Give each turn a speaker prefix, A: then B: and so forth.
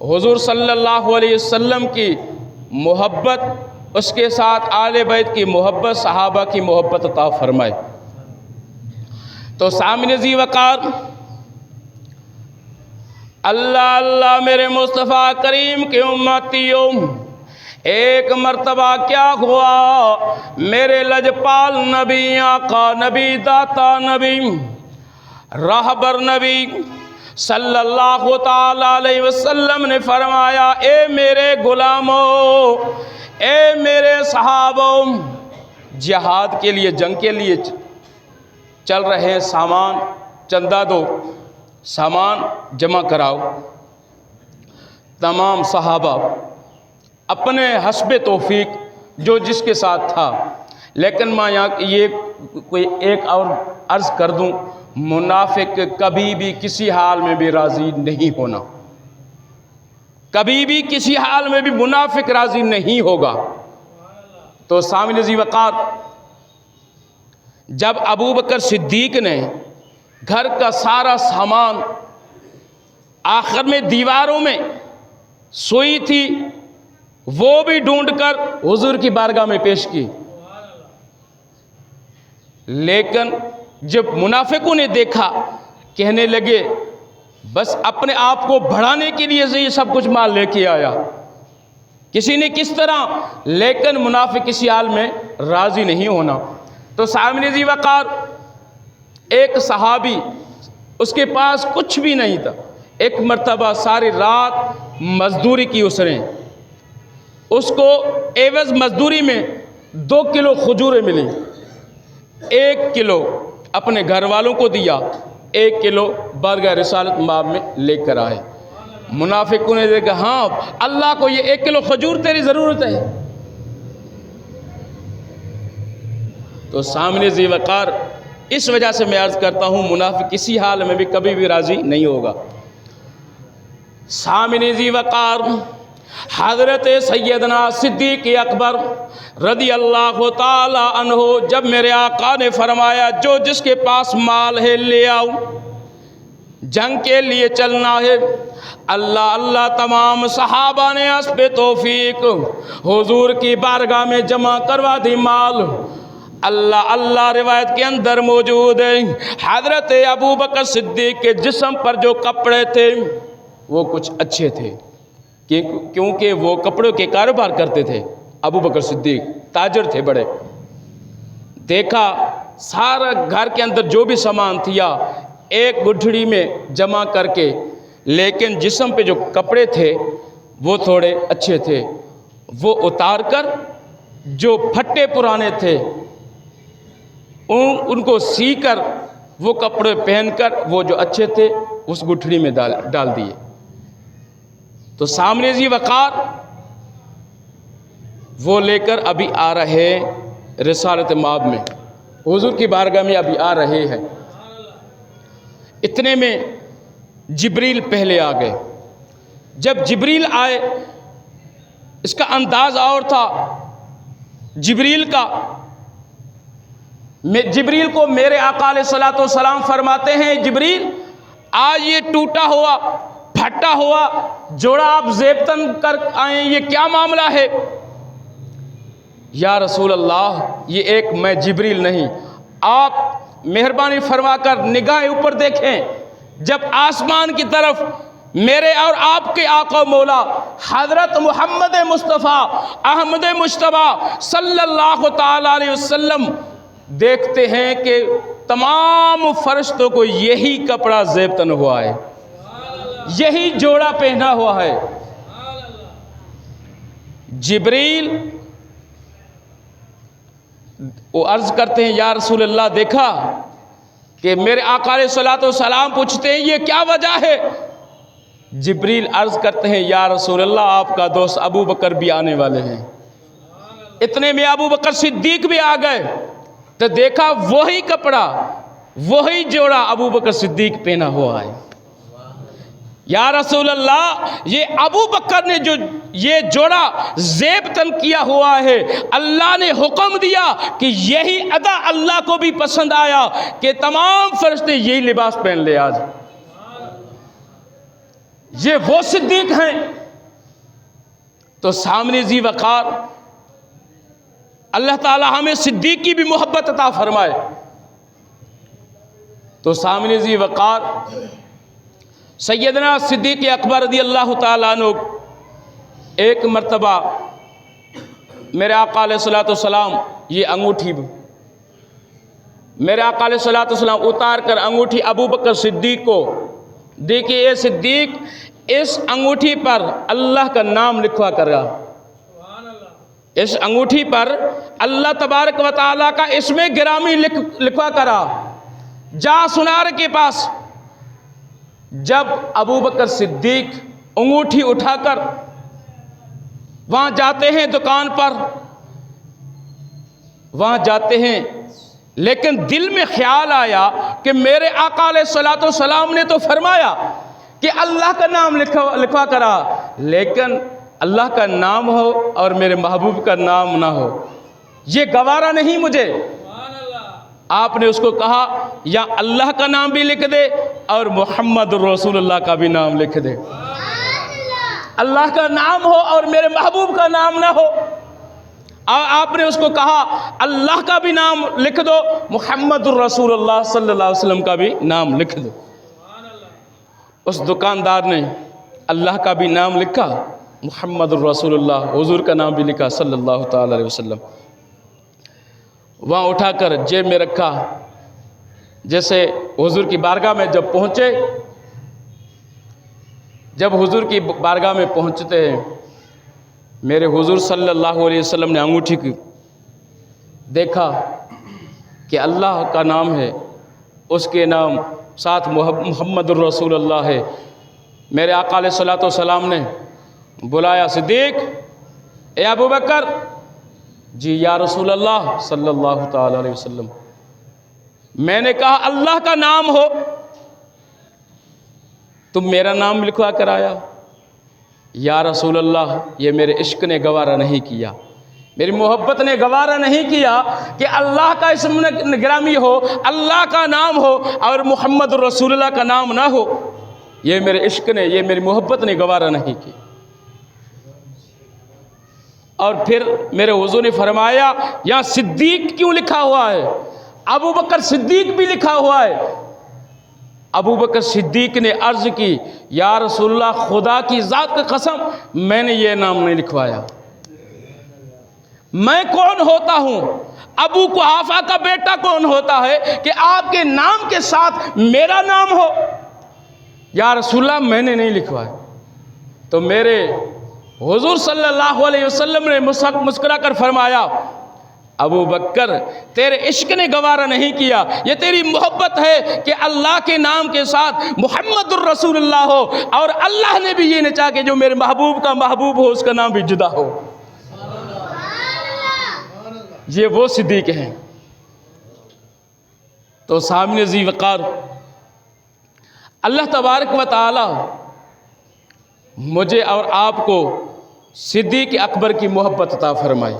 A: हुज़ूर सल्लल्लाहु अलैहि वसल्लम की मोहब्बत, उसके साथ आले बैत की मोहब्बत, सहाबा की मोहब्बत अता फरमाए। तो सामने ज़ी वक़ार, अल्लाह अल्लाह मेरे मुस्तफ़ा करीम के उम्मतियों, एक मर्तबा क्या हुआ, मेरे लजपाल नबी, आका नबी, दाता नबी, रहबर नबी सल्लल्लाहु ताला अलैहि वसल्लम ने फरमाया, ए मेरे गुलामों, ए मेरे सहाबों, जिहाद के लिए, जंग के लिए चल रहे हैं, सामान चंदा दो, सामान जमा कराओ। तमाम सहाबा अपने हस्बे तौफीक जो जिसके साथ था, लेकिन मैं यहाँ ये कोई एक और अर्ज़ कर दूँ, मुनाफिक कभी भी किसी हाल में भी राज़ी नहीं होना, कभी भी किसी हाल में भी मुनाफिक राज़ी नहीं होगा। तो सामने ज़ी वक़ार, जब अबू बकर सिद्दीक ने घर का सारा सामान आखिर में दीवारों में सोई थी, वो भी ढूंढकर हुजूर की बारगाह में पेश की, लेकिन जब मुनाफिकों ने देखा, कहने लगे बस अपने आप को बढ़ाने के लिए से ये सब कुछ माल लेके आया, किसी ने किस तरह, लेकिन मुनाफिक किसी हाल में राज़ी नहीं होना। तो सामने ज़ी वक़ार, एक सहाबी, उसके पास कुछ भी नहीं था, एक मर्तबा सारी रात मजदूरी की उसने, उसको एवज़ मजदूरी में 2 किलो खजूरें मिली, 1 किलो अपने घर वालों को दिया, 1 किलो बारगाह रिसालत माब में लेकर आए। मुनाफिकों ने देखा, हाँ अल्लाह को ये 1 किलो खजूर तेरी ज़रूरत है। तो सामने ज़ी वक़ार, इस वजह से मैं अर्ज़ करता हूँ, मुनाफिक किसी हाल में भी कभी भी राज़ी नहीं होगा। सामने ज़ी वक़ार, हज़रत सैयदना सिद्दीक़ अकबर रदी अल्लाह ताला अन्हो, जब मेरे आका ने फरमाया जो जिसके पास माल है ले आओ, जंग के लिए चलना है, अल्लाह अल्लाह तमाम सहाबा ने हस्बे तौफीक हुजूर की बारगाह में जमा करवा दी माल। अल्लाह अल्लाह रिवायत के अंदर मौजूद है, हज़रत अबू बकर सिद्दीक़ के जिस्म पर जो कपड़े थे वो कुछ अच्छे थे, क्योंकि वो कपड़ों के कारोबार करते थे। अबू बकर सिद्दीक़ ताजर थे बड़े। देखा सारा घर के अंदर जो भी सामान थिया एक गुठड़ी में जमा करके, लेकिन जिस्म पे जो कपड़े थे वो थोड़े अच्छे थे, वो उतार कर जो फटे पुराने थे उनको सी कर वो कपड़े पहनकर वो जो अच्छे थे उस गुठड़ी में डाल दिए। तो सामने ज़ी वक़ार वो लेकर अभी आ रहे रिसालत माब में, हुजूर की बारगाह में अभी आ रहे हैं। इतने में जिब्रील पहले आ गए। जब जिब्रील आए, इसका अंदाज़ और था जिब्रील का। जिब्रील को मेरे आका अलैहिस्सलातु वस्सलाम फरमाते हैं, जिब्रील आज ये टूटा हुआ फटा हुआ जोड़ा आप ज़ेबतन कर आए, ये क्या मामला है? या रसूल अल्लाह, ये एक मैं जिब्रील नहीं, आप मेहरबानी फरमाकर निगाह ऊपर देखें। जब आसमान की तरफ मेरे और आपके आका मौला हज़रत मोहम्मद मुस्तफ़ा अहमद मुश्तबा सल्लल्लाहु ताला अलैहि वसल्लम देखते हैं कि तमाम फरिश्तों को यही कपड़ा ज़ेबतन हुआ है, यही जोड़ा पहना हुआ है। जिब्रील वो अर्ज़ करते हैं, या रसूल अल्लाह, देखा कि मेरे आका अलैहिस्सलातु वस्सलाम पूछते हैं ये क्या वजह है? जिब्रील अर्ज़ करते हैं, या रसूल अल्लाह, आपका दोस्त अबू बकर भी आने वाले हैं। इतने में अबू बकर सिद्दीक भी आ गए, तो देखा वही कपड़ा वही जोड़ा अबू बकर सिद्दीक पहना हुआ है। या रसूल अल्लाह, ये अबू बकर ने जो ये जोड़ा ज़ेबतन किया हुआ है, अल्लाह ने हुक्म दिया कि यही अदा अल्लाह को भी पसंद आया कि तमाम फरिश्ते यही लिबास पहन ले आज। ये वो सिद्दीक हैं। तो सामने जी वक़ार, अल्लाह ताला हमें सिद्दीक की भी मोहब्बत अता फरमाए। तो सामने जी वक़ार सैयदना सिद्दीक़ अकबर रज़ी अल्लाह ताला अन्हु एक मर्तबा मेरे आका अलैहिस्सलातु वस्सलाम ये अंगूठी मेरे आका अलैहिस्सलातु वस्सलाम उतार कर अंगूठी अबू बकर सिद्दीक़ को, देखिए ये सिद्दीक़ इस अंगूठी पर अल्लाह का नाम लिखवा करा, इस अंगूठी पर अल्लाह तबारक व तआला का इसमें गिरामी लिखवा करा। जा सुनार के पास जब अबू बकर सिद्दीक अंगूठी उठाकर वहाँ जाते हैं, दुकान पर वहाँ जाते हैं, लेकिन दिल में ख्याल आया कि मेरे आका अलैहिस्सलातु वस्सलाम ने तो फरमाया कि अल्लाह का नाम लिखवा करा, लेकिन अल्लाह का नाम हो और मेरे महबूब का नाम ना हो, ये गवारा नहीं मुझे। आपने उसको कहा या अल्लाह का नाम भी लिख दे और मोहम्मद रसूलुल्लाह का भी नाम लिख दे, अल्लाह का नाम हो और मेरे महबूब का नाम ना हो। और आपने उसको कहा अल्लाह का भी नाम लिख दो, मोहम्मद रसूलुल्लाह सल्लल्लाहु अलैहि वसल्लम का भी नाम लिख दो। उस दुकानदार ने अल्लाह का भी नाम लिखा, मोहम्मद रसूलुल्लाह हुजूर का नाम भी लिखा सल्लल्लाहु ताला अलैहि वसल्लम। वहाँ उठाकर जेब में रखा। जैसे हुजूर की बारगाह में जब पहुँचे, जब हुजूर की बारगाह में पहुँचते हैं, मेरे हुजूर सल्लल्लाहु अलैहि वसल्लम ने अंगूठी की देखा कि अल्लाह का नाम है, उसके नाम साथ मोहम्मद रसूलुल्लाह है। मेरे आका अलैहिस्सलातु वस्सलाम ने बुलाया, सिद्दीक, ए अबू बकर। जी या रसूल अल्लाह सल्लल्लाहु ताला अलैहि वसल्लम। मैंने कहा अल्लाह का नाम हो, तुम मेरा नाम लिखवा कर आया। या रसूल अल्लाह, ये मेरे इश्क ने गवारा नहीं किया, मेरी मोहब्बत ने गवारा नहीं किया कि अल्लाह का इसम गिरामी हो, अल्लाह का नाम हो और मोहम्मद रसूलुल्लाह का नाम ना हो। ये मेरे इश्क ने, ये मेरी मोहब्बत ने गवारा नहीं की। और फिर मेरे हुजूर ने फरमाया यहाँ सिद्दीक क्यों लिखा हुआ है? अबू बकर सिद्दीक भी लिखा हुआ है। अबू बकर सिद्दीक ने अर्ज की, या रसूलल्लाह, खुदा की ज़ात की कसम, मैंने ये नाम नहीं लिखवाया। मैं कौन होता हूँ? अबू कुहाफा का बेटा कौन होता है कि आपके नाम के साथ मेरा नाम हो? या रसूलल्लाह, मैंने नहीं लिखवाया। तो मेरे हुजूर सल्लल्लाहु अलैहि वसल्लम ने मुस्कुरा कर फरमाया, अबू बकर, तेरे इश्क ने गवारा नहीं किया, ये तेरी मोहब्बत है कि अल्लाह के नाम के साथ मुहम्मदुर रसूलुल्लाह हो, और अल्लाह ने भी ये नहीं चाहा कि जो मेरे महबूब का महबूब हो उसका नाम भी जुदा हो। ये वो सिद्दीक हैं। तो सामने ज़ी वक़ार, अल्लाह तबारक व तआला मुझे और आपको सिद्दीक़ अकबर की मोहब्बत अता फरमाए।